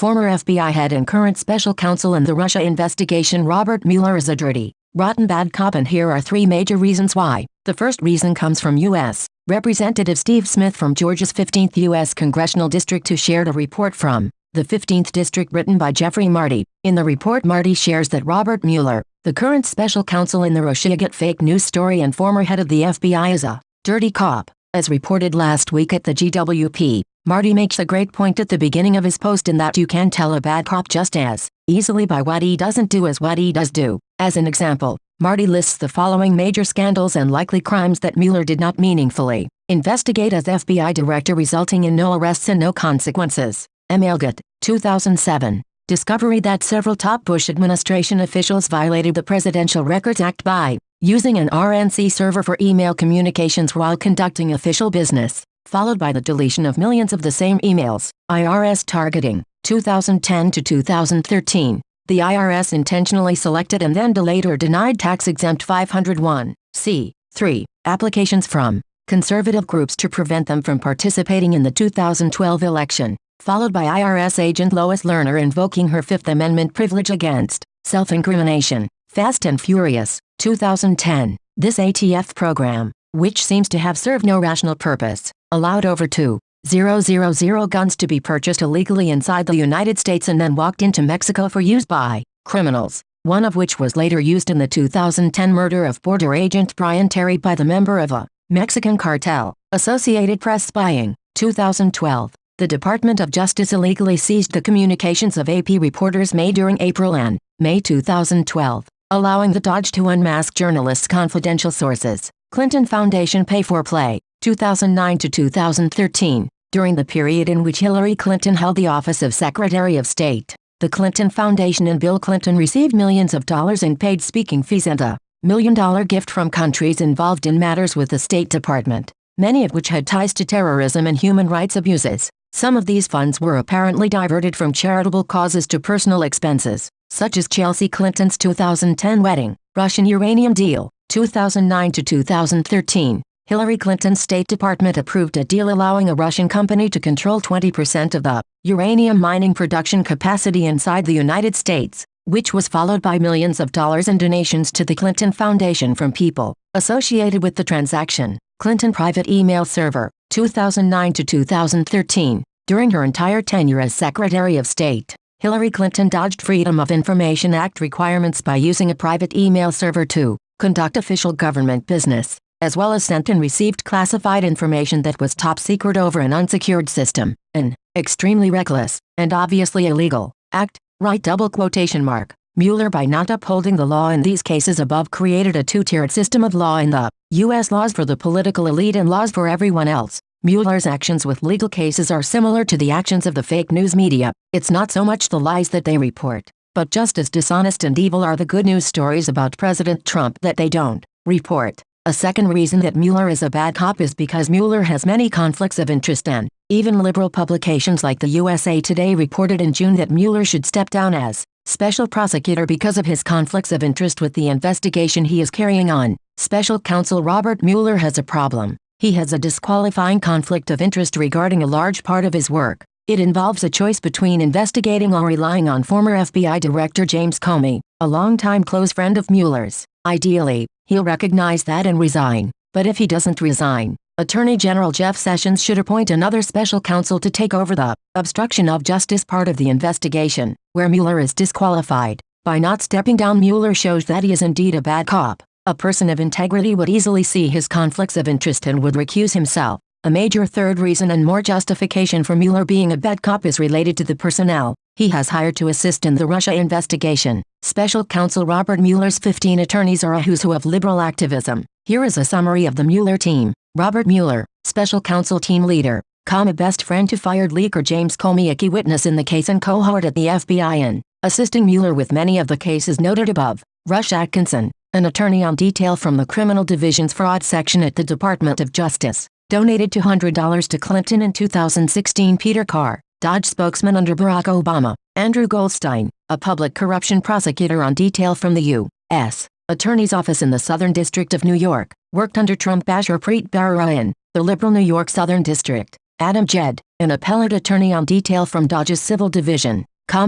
Former FBI head and current special counsel in the Russia investigation Robert Mueller is a dirty, rotten bad cop, and here are 3 major reasons why. The first reason comes from U.S. Representative Steve Smith from Georgia's 15th U.S. Congressional District, who shared a report from the 15th District written by Jeffrey Marty. In the report, Marty shares that Robert Mueller, the current special counsel in the Russiagate fake news story and former head of the FBI, is a dirty cop. As reported last week at the GWP, Marty makes a great point at the beginning of his post in that you can tell a bad cop just as easily by what he doesn't do as what he does do. As an example, Marty lists the following major scandals and likely crimes that Mueller did not meaningfully investigate as FBI director, resulting in no arrests and no consequences. Emailgate, 2007. Discovery that several top Bush administration officials violated the Presidential Records Act by using an RNC server for email communications while conducting official business, followed by the deletion of millions of the same emails. IRS targeting, 2010 to 2013. The IRS intentionally selected and then delayed or denied tax-exempt 501(c)(3) applications from conservative groups to prevent them from participating in the 2012 election, followed by IRS agent Lois Lerner invoking her Fifth Amendment privilege against self-incrimination. Fast and Furious, 2010. This ATF program, which seems to have served no rational purpose, allowed over 2,000 guns to be purchased illegally inside the United States and then walked into Mexico for use by criminals, one of which was later used in the 2010 murder of border agent Brian Terry by the member of a Mexican cartel. Associated Press spying, 2012. The Department of Justice illegally seized the communications of AP reporters made during April and May 2012, allowing the Dodge to unmask journalists' confidential sources. Clinton Foundation Pay for Play, 2009 to 2013. During the period in which Hillary Clinton held the office of Secretary of State, the Clinton Foundation and Bill Clinton received millions of dollars in paid speaking fees and a $1 million gift from countries involved in matters with the State Department, many of which had ties to terrorism and human rights abuses. Some of these funds were apparently diverted from charitable causes to personal expenses, such as Chelsea Clinton's 2010 wedding. Russian uranium deal, 2009 to 2013. Hillary Clinton's State Department approved a deal allowing a Russian company to control 20% of the uranium mining production capacity inside the United States, which was followed by millions of dollars in donations to the Clinton Foundation from people associated with the transaction. Clinton private email server, 2009 to 2013. During her entire tenure as Secretary of State, Hillary Clinton dodged Freedom of Information Act requirements by using a private email server to conduct official government business, as well as sent and received classified information that was top secret over an unsecured system. An extremely reckless, and obviously illegal, act. Right. Mueller, by not upholding the law in these cases above, created a two-tiered system of law in the U.S. laws for the political elite and laws for everyone else. Mueller's actions with legal cases are similar to the actions of the fake news media. It's not so much the lies that they report, but just as dishonest and evil are the good news stories about President Trump that they don't report. A second reason that Mueller is a bad cop is because Mueller has many conflicts of interest, and even liberal publications like the USA Today reported in June that Mueller should step down as special prosecutor because of his conflicts of interest with the investigation he is carrying on. Special counsel Robert Mueller has a problem. He has a disqualifying conflict of interest regarding a large part of his work. It involves a choice between investigating or relying on former FBI Director James Comey, a longtime close friend of Mueller's. Ideally, he'll recognize that and resign. But if he doesn't resign, Attorney General Jeff Sessions should appoint another special counsel to take over the obstruction of justice part of the investigation, where Mueller is disqualified. By not stepping down, Mueller shows that he is indeed a bad cop. A person of integrity would easily see his conflicts of interest and would recuse himself. A major third reason and more justification for Mueller being a bad cop is related to the personnel he has hired to assist in the Russia investigation. Special counsel Robert Mueller's 15 attorneys are a who's who of liberal activism. Here is a summary of the Mueller team. Robert Mueller, special counsel team leader. Comey best friend to fired leaker James Comey, a key witness in the case and cohort at the FBI and assisting Mueller with many of the cases noted above. Rush Atkinson, an attorney on detail from the Criminal Division's Fraud Section at the Department of Justice, donated $200 to Clinton in 2016. Peter Carr, Dodge spokesman under Barack Obama. Andrew Goldstein, a public corruption prosecutor on detail from the U.S. Attorney's Office in the Southern District of New York, worked under Trump basher Preet Bharara in the liberal New York Southern District. Adam Jed, an appellate attorney on detail from Dodge's Civil Division,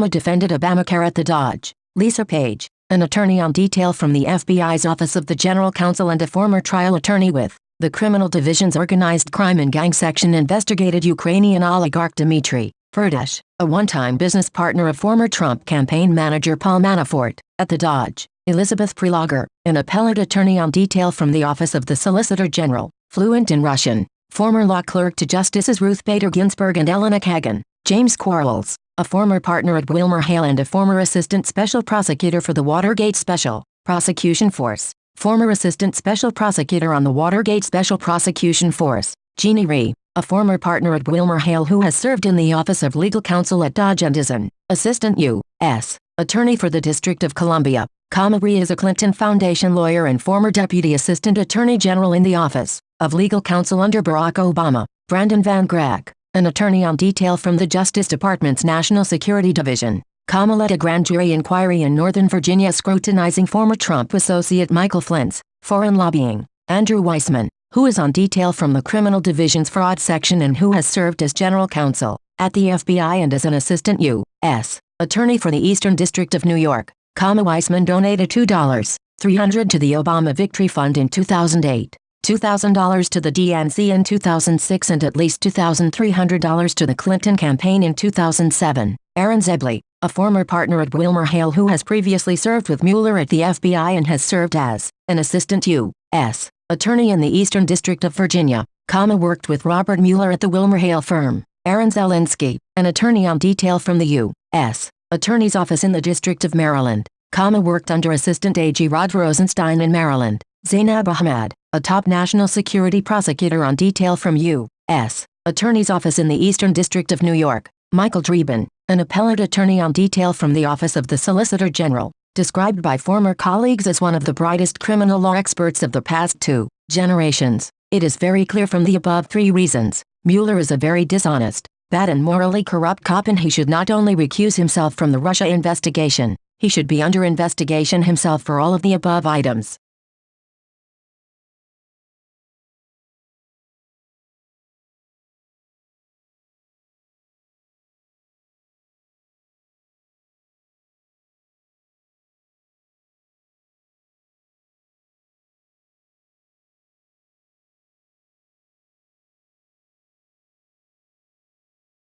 defended Obamacare at the Dodge. Lisa Page, an attorney on detail from the FBI's Office of the General Counsel and a former trial attorney with the Criminal Division's Organized Crime and Gang Section, investigated Ukrainian oligarch Dmitry Firtash, a one-time business partner of former Trump campaign manager Paul Manafort, at the Dodge. Elizabeth Prelogger, an appellate attorney on detail from the Office of the Solicitor General, fluent in Russian, former law clerk to Justices Ruth Bader Ginsburg and Elena Kagan. James Quarles, a former partner at WilmerHale and a former assistant special prosecutor for the Watergate Special Prosecution Force. Former assistant special prosecutor on the Watergate Special Prosecution Force. Jeannie Rhee, a former partner at WilmerHale who has served in the Office of Legal Counsel at Dodge and is an assistant U.S. attorney for the District of Columbia. Rhee is a Clinton Foundation lawyer and former Deputy Assistant Attorney General in the Office of Legal Counsel under Barack Obama. Brandon Van Grack, an attorney on detail from the Justice Department's National Security Division. Led a grand jury inquiry in Northern Virginia scrutinizing former Trump associate Michael Flynn's foreign lobbying. Andrew Weissman, who is on detail from the Criminal Division's Fraud Section and who has served as General Counsel at the FBI and as an Assistant U.S. Attorney for the Eastern District of New York. Weissman donated $2,300 to the Obama Victory Fund in 2008, $2,000 to the DNC in 2006 and at least $2,300 to the Clinton campaign in 2007. Aaron Zebley, a former partner at WilmerHale who has previously served with Mueller at the FBI and has served as an assistant U.S. attorney in the Eastern District of Virginia, worked with Robert Mueller at the WilmerHale firm. Aaron Zelinsky, an attorney on detail from the U.S. Attorney's Office in the District of Maryland, worked under Assistant AG Rod Rosenstein in Maryland. Zainab Ahmad, a top national security prosecutor on detail from U.S. Attorney's Office in the Eastern District of New York. Michael Dreeben, an appellate attorney on detail from the Office of the Solicitor General, described by former colleagues as one of the brightest criminal law experts of the past 2 generations. It is very clear from the above 3 reasons. Mueller is a very dishonest, bad and morally corrupt cop, and he should not only recuse himself from the Russia investigation, he should be under investigation himself for all of the above items.